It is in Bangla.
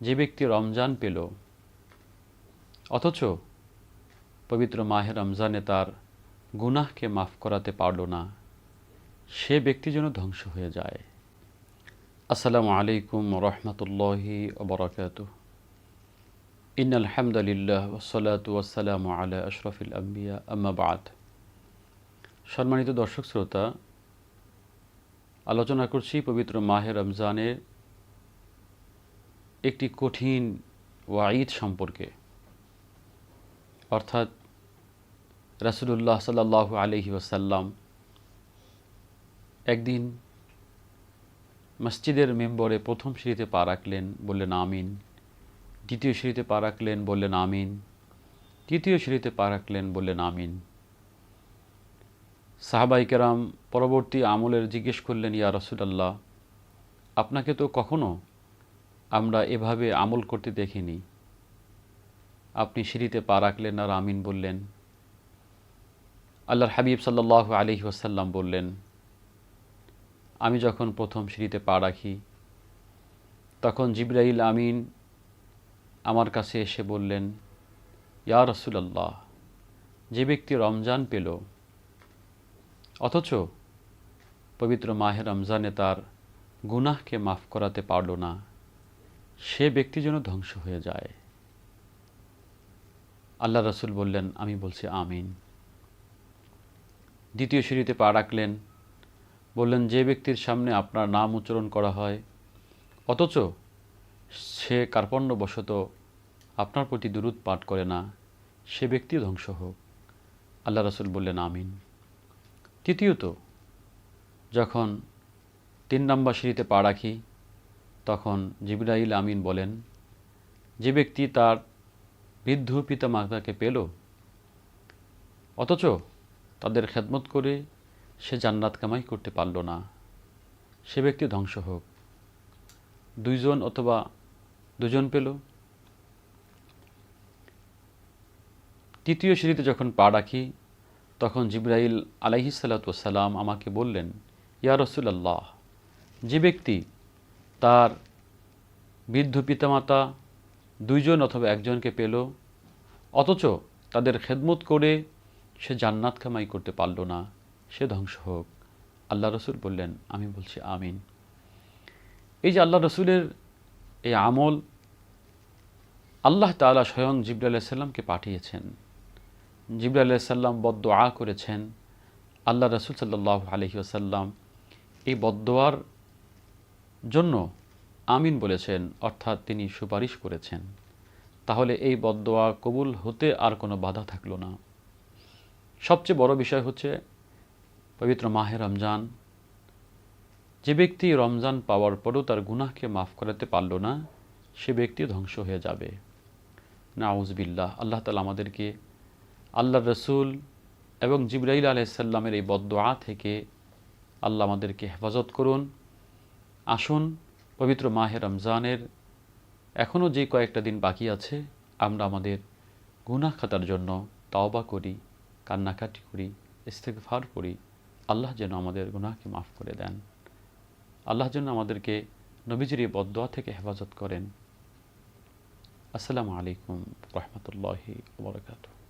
যে ব্যক্তি রমজান পেল অথচ পবিত্র মাহে রমজানে তার গুনাহকে মাফ করাতে পারল না, সে ব্যক্তি যেন ধ্বংস হয়ে যায়। আসসালামু আলাইকুম রহমতুল্লাহি ওয়া বারাকাতুহু। ইন্নাল হামদুলিল্লাহ ওয়াসসালাতু ওয়াসসালামু আলা আশরাফিল আম্বিয়া আম্মা বা'দ। সম্মানিত দর্শক শ্রোতা, আলোচনা করছি পবিত্র মাহে রমজানের একটি কঠিন ওয়াঈদ সম্পর্কে। অর্থাৎ রাসূলুল্লাহ সাল্লাল্লাহু আলাইহি ওয়াসাল্লাম একদিন মসজিদের মিম্বরে প্রথম সিঁড়িতে পা রাখলেন, বললেন আমিন। দ্বিতীয় সিঁড়িতে পা রাখলেন, বললেন আমিন। তৃতীয় সিঁড়িতে পা রাখলেন, বললেন আমিন। সাহাবায়ে কেরাম পরবর্তী আমলের জিজ্ঞেস করলেন, ইয়া রাসূলুল্লাহ, আপনাকে তো কখনো আমরা এভাবে আমল করতে দেখিনি। আপনি সিঁড়িতে পা রাখলেন আর আমিন বললেন। আল্লাহর হাবিব সাল্লাল্লাহু আলাইহি ওয়াসাল্লাম বললেন, আমি যখন প্রথম সিঁড়িতে পা রাখি তখন জিবরাইল আমিন আমার কাছে এসে বললেন, ইয়া রাসূলুল্লাহ, যে ব্যক্তি রমজান পেল অথচ পবিত্র মাহে রমজানে তার গুনাহকে মাফ করাতে পারল না, সে ব্যক্তি যেন ধ্বংস হয়ে যায়। আল্লাহ রাসূল বললেন, আমি বলছি আমিন। দ্বিতীয় সিঁড়িতে পা রাখলেন, বললেন, যে ব্যক্তির সামনে আপনার নাম উচ্চারণ করা হয় অথচ সে কার্পণ্যবশত আপনার প্রতি দুরূদ পাঠ করে না, সে ব্যক্তি ধ্বংস হোক। আল্লাহ রাসূল বললেন আমিন। তৃতীয়ত যখন ৩ নম্বর সিঁড়িতে পা রাখি তখন জিবরাইল আমিন বলেন, যে ব্যক্তি তার বৃদ্ধ পিতামাতাকে পেল অথচ তাদের খেদমত করে সে জান্নাত কামাই করতে পারল না, সে ব্যক্তি ধ্বংস হোক। 2 জন অথবা 2 জন পেল। তৃতীয় সিঁড়িতে যখন পা রাখি তখন জিবরাইল আলাইহিস সালাতু ওয়াস সালাম আমাকে বললেন, ইয়া রাসূলুল্লাহ, যে ব্যক্তি তার বৃদ্ধ পিতামাতা 2 জন অথবা 1 জনকে পেল অথচ তাদের খেদমত করে সে জান্নাত কামাই করতে পারল না, সে ধ্বংস হোক। আল্লাহ রসুল বললেন, আমি বলছি আমিন। এই যে আল্লাহ রসুলের এই আমল আল্লাহ তাআলা স্বয়ং জিবরাইল আলাইহিস সালামকে পাঠিয়েছেন। জিবরাইল আলাইহিস সালাম বদদুআ করেছেন, আল্লাহ রসুল সাল্লাল্লাহু আলাইহি ওয়াসাল্লাম এই বদদুআর জন্য আমিন বলেছেন, অর্থাৎ তিনি সুপারিশ করেছেন। তাহলে এই বদদুআ কবুল হতে আর কোনো বাধা থাকলো না। সবচেয়ে বড় বিষয় হচ্ছে পবিত্র মাহে রমজান, যে ব্যক্তি রমজান পাওয়ার পরও তার গুনাহকে মাফ করাতে পারল না, সে ব্যক্তি ধ্বংস হয়ে যাবে। নাউযুবিল্লাহ। আল্লাহ তাআলা আমাদেরকে আল্লাহর রসুল এবং জিবরাইল আলাইহিস সালামের এই বদদুআ থেকে আল্লাহ আমাদেরকে হেফাজত করুন। আসুন পবিত্র মাহে রমজানের এখনও যে কয়েকটা দিন বাকি আছে, আমরা আমাদের গুনাহ খাতার জন্য তাওবা করি, কান্নাকাটি করি, ইস্তিগফার করি। আল্লাহ যেন আমাদের গুনাহকে মাফ করে দেন। আল্লাহ যেন আমাদেরকে নবীজির এই বদদুআ থেকে হেফাজত করেন। আসসালামু আলাইকুম রহমতুল্লাহি ওয়া বারাকাতুহু।